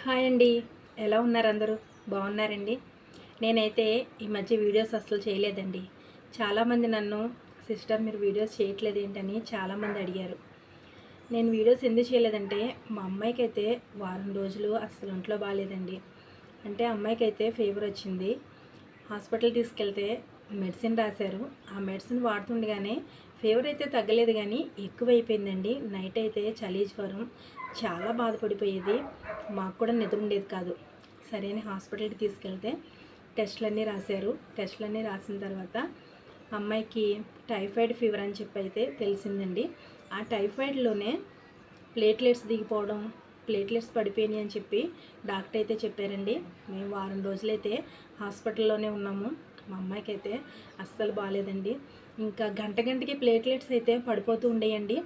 Hi అండి. ఎలా ఉన్నారు అందరూ? బాగున్నారండి? నేనైతే ఈ మధ్య వీడియోస్ అస్సలు చేయలేదండి. చాలామంది నన్ను సిస్టర్ మీరు వీడియోస్ చేయట్లేదు ఏంటని చాలామంది అడిగారు. నేను వీడియోస్ ఎందుకు చేయలేదంటే మా అమ్మాయికైతే వారం రోజులు అస్సలు ఒంట్లో బాగాలేదండి. అంటే అమ్మాయికైతే ఫీవర్ వచ్చింది. హాస్పిటల్ తీసుకెళ్తే మెడిసిన్ రాశారు. ఆ మెడిసిన్ వాడుతుండగానే ఫీవర్ అయితే తగ్గలేదు కానీ ఎక్కువైపోయిందండి. నైట్ అయితే చలి జ్వరం చాలా బాధపడిపోయేది. మాకు కూడా నిద్ర ఉండేది కాదు. సరే అని హాస్పిటల్కి తీసుకెళ్తే టెస్టులన్నీ రాశారు. టెస్టులన్నీ రాసిన తర్వాత అమ్మాయికి టైఫాయిడ్ ఫీవర్ అని చెప్పి అయితే తెలిసిందండి. ఆ టైఫాయిడ్లోనే ప్లేట్లెట్స్ దిగిపోవడం, ప్లేట్లెట్స్ పడిపోయినాయి అని చెప్పి డాక్టర్ అయితే చెప్పారండి. మేము వారం రోజులైతే హాస్పిటల్లోనే ఉన్నాము. మా అమ్మాయికి అయితే అస్సలు బాగాలేదండి. ఇంకా గంటకి ప్లేట్లెట్స్ అయితే పడిపోతూ ఉండేయండి.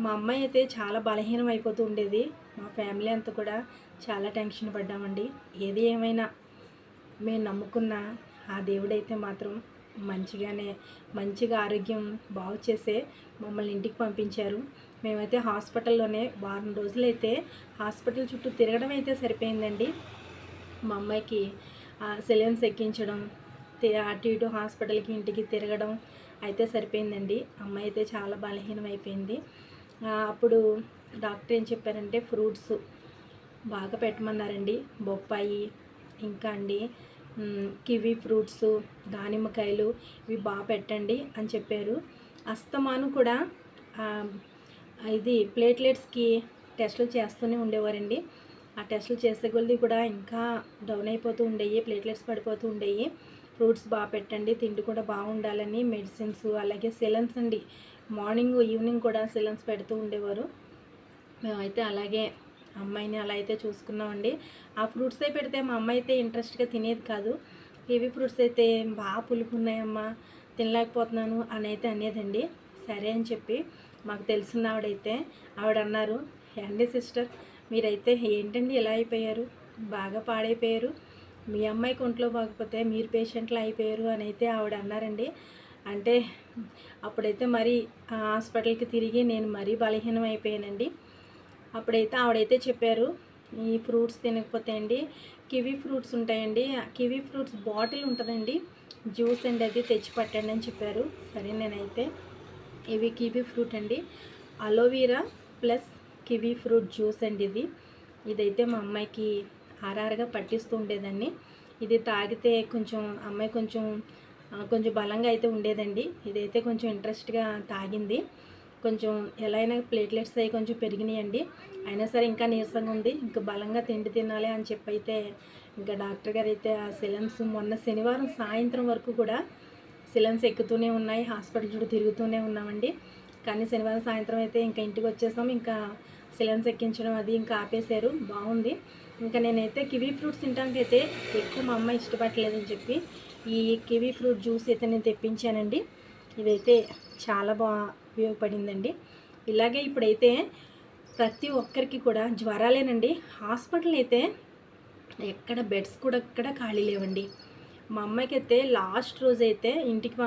మా అమ్మాయి అయితే చాలా బలహీనం అయిపోతూ ఉండేది. మా ఫ్యామిలీ అంతా కూడా చాలా టెన్షన్ పడ్డామండి. ఏది ఏమైనా మేము నమ్ముకున్న ఆ దేవుడైతే మాత్రం మంచిగా ఆరోగ్యం బాగు చేసే మమ్మల్ని ఇంటికి పంపించారు. మేమైతే హాస్పిటల్లోనే వారం రోజులైతే హాస్పిటల్ చుట్టూ తిరగడం అయితే సరిపోయిందండి. మా అమ్మాయికి సెలైన్స్ ఎక్కించడం, అటు ఇటు హాస్పిటల్కి ఇంటికి తిరగడం అయితే సరిపోయిందండి. అమ్మాయి అయితే చాలా బలహీనం అయిపోయింది. అప్పుడు డాక్టర్ ఏం చెప్పారంటే ఫ్రూట్స్ బాగా పెట్టమన్నారండి. బొప్పాయి, ఇంకా అండి కివీ ఫ్రూట్స్, దానిమ్మకాయలు ఇవి బాగా పెట్టండి అని చెప్పారు. అస్తమాను కూడా ఇది ప్లేట్లెట్స్కి టెస్టులు చేస్తూనే ఉండేవారండి. ఆ టెస్టులు చేసే కొద్దీ కూడా ఇంకా డౌన్ అయిపోతూ ఉండేవి, ప్లేట్లెట్స్ పడిపోతూ ఉండేవి. ఫ్రూట్స్ బాగా పెట్టండి, తిండి కూడా బాగుండాలని మెడిసిన్స్, అలాగే సిలన్స్ అండి. మార్నింగ్ ఈవినింగ్ కూడా సిలన్స్ పెడుతూ ఉండేవారు. మేమైతే అలాగే అమ్మాయిని అలా అయితే చూసుకున్నామండి. ఆ ఫ్రూట్సే పెడితే మా అమ్మాయి అయితే ఇంట్రెస్ట్గా తినేది కాదు. కివీ ఫ్రూట్స్ అయితే బాగా పులుపు ఉన్నాయమ్మా, తినలేకపోతున్నాను అని అయితే అనేదండి. సరే అని చెప్పి మాకు తెలిసిన ఆవిడ అన్నారు, ఏండి సిస్టర్ మీరైతే ఏంటండి ఇలా అయిపోయారు, బాగా పాడైపోయారు, మీ అమ్మాయికి ఒంట్లో బాగపోతే మీరు పేషెంట్లు అయిపోయారు అని అయితే ఆవిడ అన్నారండి. అంటే అప్పుడైతే మరీ హాస్పిటల్కి తిరిగి నేను మరీ బలహీనం అయిపోయానండి. అప్పుడైతే ఆవిడైతే చెప్పారు, ఈ ఫ్రూట్స్ తినకపోతే అండి కివీ ఫ్రూట్స్ ఉంటాయండి, కివీ ఫ్రూట్స్ బాటిల్ ఉంటుందండి, జ్యూస్ అండి అది తెచ్చి పట్టండి అని చెప్పారు. సరే నేనైతే ఇవి కివీ ఫ్రూట్ అండి, aloe vera plus kiwi fruit juice అండి ఇదైతే మా అమ్మాయికి ఆరారుగా పట్టిస్తూ ఉండేదాన్ని. ఇది తాగితే అమ్మాయి కొంచెం బలంగా అయితే ఉండేదండి. ఇదైతే కొంచెం ఇంట్రెస్ట్గా తాగింది. కొంచెం ఎలా అయినా ప్లేట్లెట్స్ అవి కొంచెం పెరిగినాయండి. అయినా సరే ఇంకా నీరసంగా ఉంది, ఇంకా బలంగా తిండి తినాలి అని చెప్పి అయితే ఇంకా డాక్టర్ గారు అయితే ఆ సిలన్స్ మొన్న శనివారం సాయంత్రం వరకు కూడా సిలన్స్ ఎక్కుతూనే ఉన్నాయి. హాస్పిటల్ చుట్టూ తిరుగుతూనే ఉన్నామండి. కానీ శనివారం సాయంత్రం అయితే ఇంకా ఇంటికి వచ్చేసాం. ఇంకా సిలన్స్ ఎక్కించడం అది ఇంకా ఆపేశారు. బాగుంది. ఇంకా నేనైతే కివీ ఫ్రూట్స్ తినడానికి అయితే ఎక్కువ మా అమ్మ ఇష్టపడలేదని చెప్పి ఈ కివీ ఫ్రూట్ జ్యూస్ అయితే నేను తెప్పించానండి. ఇదైతే చాలా ఉపయోగపడిందండి. ఇలాగే ఇప్పుడైతే ప్రతి ఒక్కరికి కూడా జ్వరాలేనండి. హాస్పిటల్ అయితే ఎక్కడ బెడ్స్ కూడా ఎక్కడ ఖాళీ లేవండి. మా అమ్మాయికి అయితే లాస్ట్ రోజైతే ఇంటికి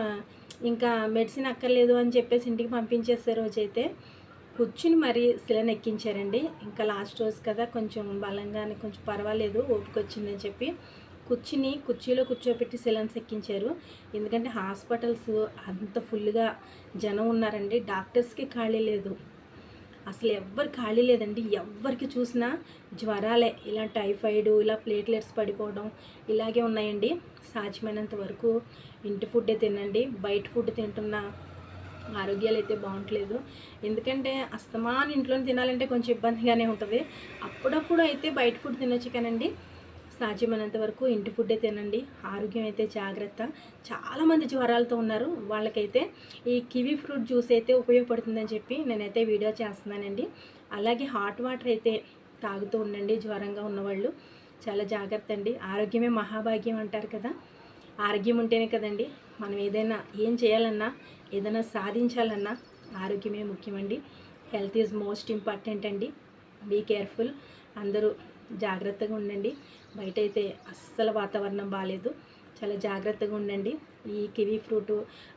ఇంకా మెడిసిన్ అక్కర్లేదు అని చెప్పేసి ఇంటికి పంపించేసే రోజైతే కూర్చుని మరీ సిలన్ ఎక్కించారండి. ఇంకా లాస్ట్ రోజు కదా కొంచెం బలంగానే కొంచెం పర్వాలేదు ఓపిక వచ్చిందని చెప్పి కుర్చీలో కూర్చోబెట్టి సిలన్స్ ఎక్కించారు. ఎందుకంటే హాస్పిటల్స్ అంత ఫుల్గా జనం ఉన్నారండి. డాక్టర్స్కి ఖాళీ లేదు, అసలు ఎవ్వరు ఖాళీ లేదండి. ఎవరికి చూసినా జ్వరాలే, ఇలా టైఫాయిడ్, ఇలా ప్లేట్లెట్స్ పడిపోవడం ఇలాగే ఉన్నాయండి. సాధ్యమైనంత వరకు ఇంటి ఫుడ్డే తినండి. బయట ఫుడ్ తింటున్న ఆరోగ్యాలు అయితే బాగుంటలేదు. ఎందుకంటే అస్తమానం ఇంట్లోనే తినాలంటే కొంచెం ఇబ్బందిగానే ఉంటుంది. అప్పుడప్పుడు అయితే బయట ఫుడ్ తినొచ్చు కానండి, సాధ్యమైనంత వరకు ఇంటి ఫుడ్డే తినండి. ఆరోగ్యం అయితే జాగ్రత్త. చాలామంది జ్వరాలతో ఉన్నారు, వాళ్ళకైతే ఈ కివీ ఫ్రూట్ జ్యూస్ అయితే ఉపయోగపడుతుందని చెప్పి నేనైతే వీడియో చేస్తున్నానండి. అలాగే హాట్ వాటర్ అయితే తాగుతూ ఉండండి జ్వరంగా ఉన్నవాళ్ళు. చాలా జాగ్రత్త అండి. ఆరోగ్యమే మహాభాగ్యం అంటారు కదా. ఆరోగ్యం ఉంటేనే కదండి మనం ఏం చేయాలన్నా, ఏదైనా సాధించాలన్నా ఆరోగ్యమే ముఖ్యమండి. హెల్త్ ఈజ్ మోస్ట్ ఇంపార్టెంట్ అండి. Be careful. అందరూ జాగ్రత్తగా ఉండండి. బయట అయితే అస్సలు వాతావరణం బాగాలేదు, చాలా జాగ్రత్తగా ఉండండి. ఈ కివీ ఫ్రూట్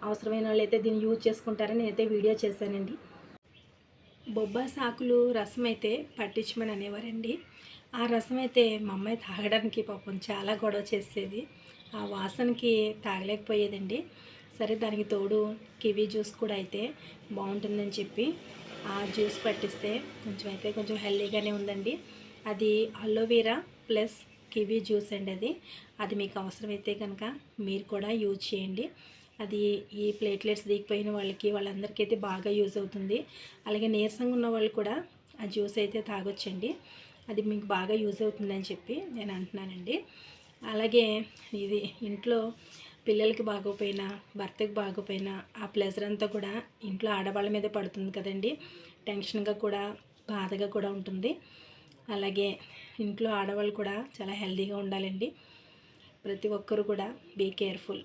అవసరమైన వాళ్ళు అయితే దీన్ని యూజ్ చేసుకుంటారని నేనైతే వీడియో చేశానండి. బొబ్బాసి ఆకులు రసం అయితే పట్టించమని అనేవారండి. ఆ రసం అయితే మా అమ్మాయి తాగడానికి పాపం చాలా గొడవ చేసేది. ఆ వాసనకి తాగలేకపోయేదండి. సరే దానికి తోడు కివీ జ్యూస్ కూడా అయితే బాగుంటుందని చెప్పి ఆ జ్యూస్ పట్టిస్తే కొంచెం హెల్దీగానే ఉందండి. అది అలోవెరా ప్లస్ కివీ జ్యూస్ అండి. అది మీకు అవసరమైతే కనుక మీరు కూడా యూజ్ చేయండి. అది ఈ ప్లేట్లెట్స్ దిగిపోయిన వాళ్ళందరికీ అయితే బాగా యూజ్ అవుతుంది. అలాగే నీరసంగా ఉన్న వాళ్ళు కూడా ఆ జ్యూస్ అయితే తాగొచ్చండి. అది మీకు బాగా యూజ్ అవుతుందని చెప్పి నేను అంటున్నానండి. అలాగే ఇది ఇంట్లో పిల్లలకి బాగోపోయినా, భర్తకి బాగోపోయినా ఆ ప్లెజర్ అంతా కూడా ఇంట్లో ఆడవాళ్ళ మీద పడుతుంది కదండి. టెన్షన్గా కూడా, బాధగా కూడా ఉంటుంది. అలాగే ఇంట్లో ఆడవాళ్ళు కూడా చాలా హెల్తీగా ఉండాలండి. ప్రతి ఒక్కరు కూడా బీ కేర్ఫుల్.